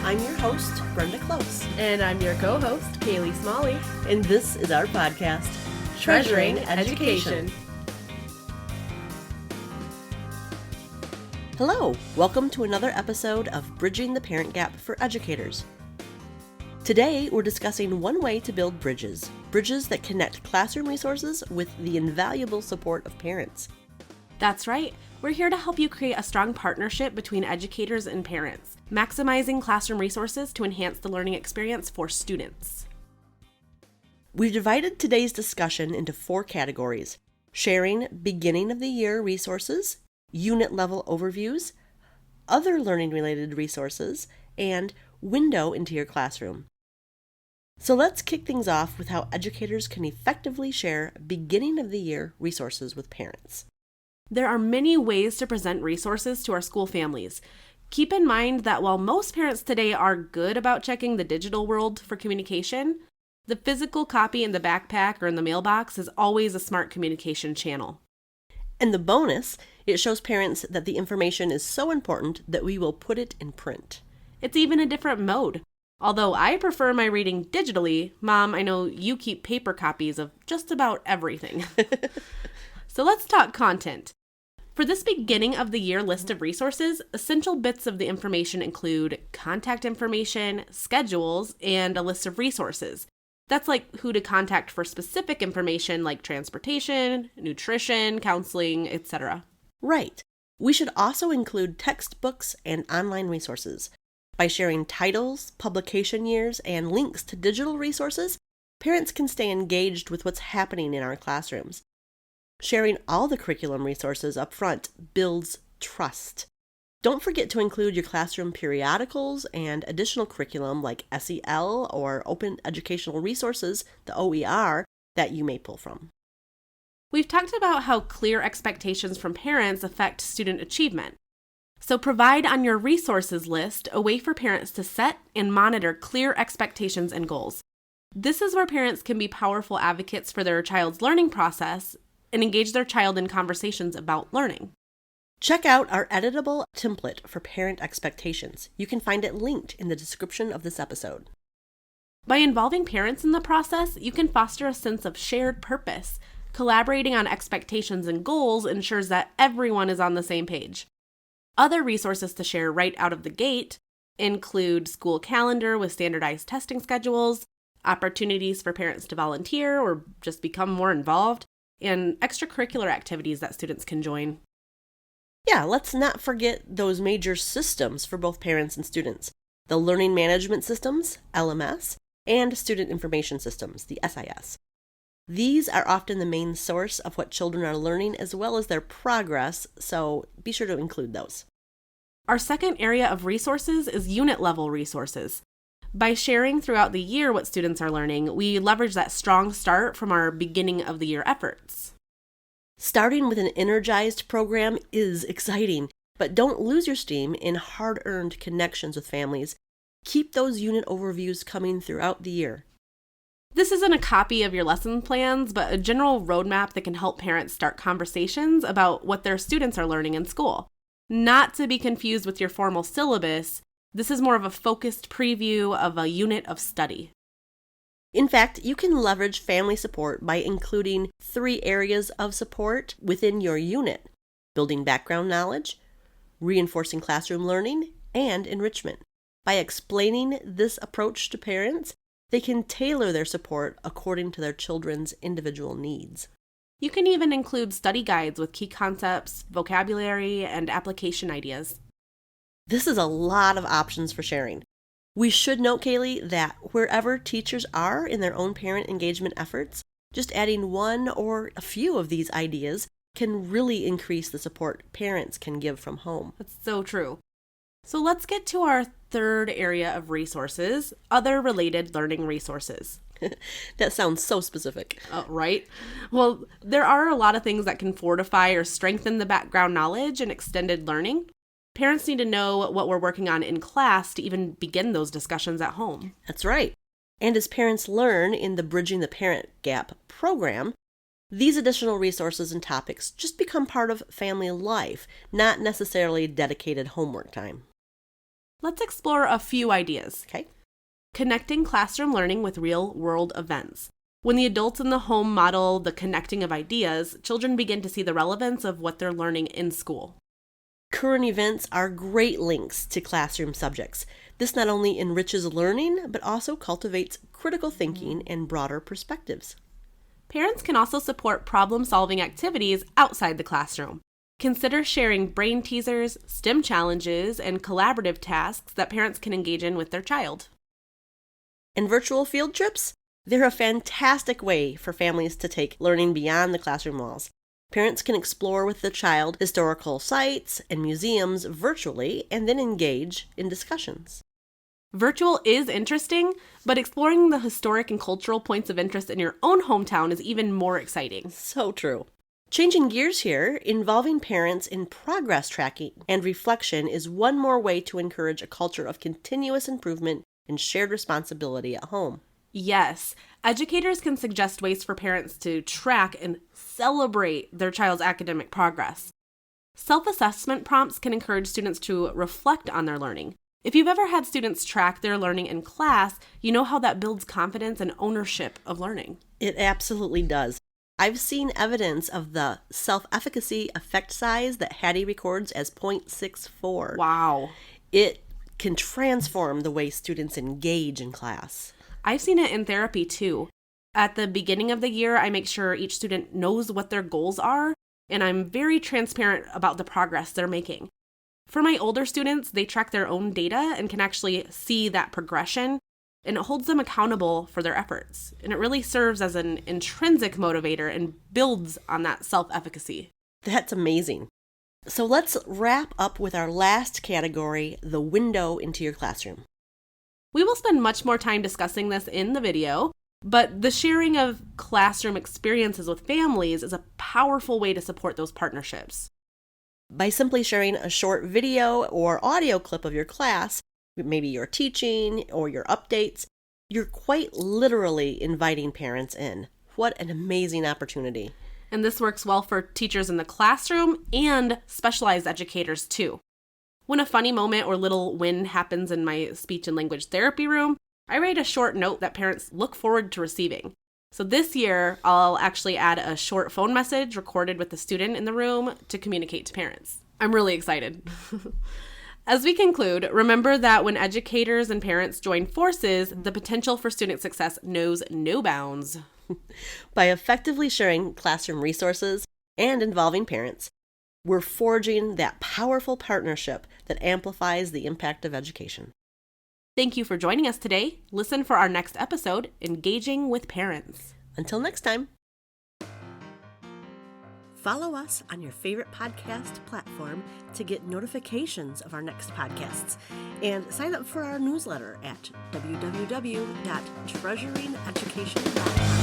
I'm your host, Brenda Close. And I'm your co-host, Kaylee Smalley. And this is our podcast, Treasuring Education. Hello, welcome to another episode of Bridging the Parent Gap for Educators. Today, we're discussing one way to build bridges that connect classroom resources with the invaluable support of parents. That's right. We're here to help you create a strong partnership between educators and parents, maximizing classroom resources to enhance the learning experience for students. We've divided today's discussion into 4 categories: sharing beginning of the year resources, unit level overviews, other learning related resources, and window into your classroom. So let's kick things off with how educators can effectively share beginning of the year resources with parents. There are many ways to present resources to our school families. Keep in mind that while most parents today are good about checking the digital world for communication, the physical copy in the backpack or in the mailbox is always a smart communication channel. And the bonus, it shows parents that the information is so important that we will put it in print. It's even a different mode. Although I prefer my reading digitally, Mom, I know you keep paper copies of just about everything. So let's talk content. For this beginning of the year list of resources, essential bits of the information include contact information, schedules, and a list of resources. That's like who to contact for specific information like transportation, nutrition, counseling, etc. Right. We should also include textbooks and online resources. By sharing titles, publication years, and links to digital resources, parents can stay engaged with what's happening in our classrooms. Sharing all the curriculum resources up front builds trust. Don't forget to include your classroom periodicals and additional curriculum like SEL or Open Educational Resources, the OER, that you may pull from. We've talked about how clear expectations from parents affect student achievement. So provide on your resources list a way for parents to set and monitor clear expectations and goals. This is where parents can be powerful advocates for their child's learning process and engage their child in conversations about learning. Check out our editable template for parent expectations. You can find it linked in the description of this episode. By involving parents in the process, you can foster a sense of shared purpose. Collaborating on expectations and goals ensures that everyone is on the same page. Other resources to share right out of the gate include school calendar with standardized testing schedules, opportunities for parents to volunteer or just become more involved, and extracurricular activities that students can join. Yeah, let's not forget those major systems for both parents and students: the Learning Management Systems, LMS, and Student Information Systems, the SIS. These are often the main source of what children are learning as well as their progress, so be sure to include those. Our second area of resources is unit level resources. By sharing throughout the year what students are learning, we leverage that strong start from our beginning of the year efforts. Starting with an energized program is exciting, but don't lose your steam in hard-earned connections with families. Keep those unit overviews coming throughout the year. This isn't a copy of your lesson plans, but a general roadmap that can help parents start conversations about what their students are learning in school. Not to be confused with your formal syllabus, this is more of a focused preview of a unit of study. In fact, you can leverage family support by including 3 areas of support within your unit: building background knowledge, reinforcing classroom learning, and enrichment. By explaining this approach to parents, they can tailor their support according to their children's individual needs. You can even include study guides with key concepts, vocabulary, and application ideas. This is a lot of options for sharing. We should note, Kaylee, that wherever teachers are in their own parent engagement efforts, just adding one or a few of these ideas can really increase the support parents can give from home. That's so true. So let's get to our third area of resources, other related learning resources. That sounds so specific. Right? Well, there are a lot of things that can fortify or strengthen the background knowledge and extended learning. Parents need to know what we're working on in class to even begin those discussions at home. That's right. And as parents learn in the Bridging the Parent Gap program, these additional resources and topics just become part of family life, not necessarily dedicated homework time. Let's explore a few ideas. Okay. Connecting classroom learning with real-world events. When the adults in the home model the connecting of ideas, children begin to see the relevance of what they're learning in school. Current events are great links to classroom subjects. This not only enriches learning, but also cultivates critical thinking and broader perspectives. Parents can also support problem-solving activities outside the classroom. Consider sharing brain teasers, STEM challenges, and collaborative tasks that parents can engage in with their child. And virtual field trips? They're a fantastic way for families to take learning beyond the classroom walls. Parents can explore with the child historical sites and museums virtually and then engage in discussions. Virtual is interesting, but exploring the historic and cultural points of interest in your own hometown is even more exciting. So true. Changing gears here, involving parents in progress tracking and reflection is one more way to encourage a culture of continuous improvement and shared responsibility at home. Yes, educators can suggest ways for parents to track and celebrate their child's academic progress. Self-assessment prompts can encourage students to reflect on their learning. If you've ever had students track their learning in class, you know how that builds confidence and ownership of learning. It absolutely does. I've seen evidence of the self-efficacy effect size that Hattie records as 0.64. Wow. It can transform the way students engage in class. I've seen it in therapy too. At the beginning of the year, I make sure each student knows what their goals are, and I'm very transparent about the progress they're making. For my older students, they track their own data and can actually see that progression, and it holds them accountable for their efforts. And it really serves as an intrinsic motivator and builds on that self-efficacy. That's amazing. So let's wrap up with our last category, the window into your classroom. We will spend much more time discussing this in the video, but the sharing of classroom experiences with families is a powerful way to support those partnerships. By simply sharing a short video or audio clip of your class, maybe your teaching or your updates, you're quite literally inviting parents in. What an amazing opportunity. And this works well for teachers in the classroom and specialized educators too. When a funny moment or little win happens in my speech and language therapy room, I write a short note that parents look forward to receiving. So this year, I'll actually add a short phone message recorded with the student in the room to communicate to parents. I'm really excited. As we conclude, remember that when educators and parents join forces, the potential for student success knows no bounds. By effectively sharing classroom resources and involving parents, we're forging that powerful partnership that amplifies the impact of education. Thank you for joining us today. Listen for our next episode, Engaging with Parents. Until next time. Follow us on your favorite podcast platform to get notifications of our next podcasts. And sign up for our newsletter at www.treasuringeducation.com.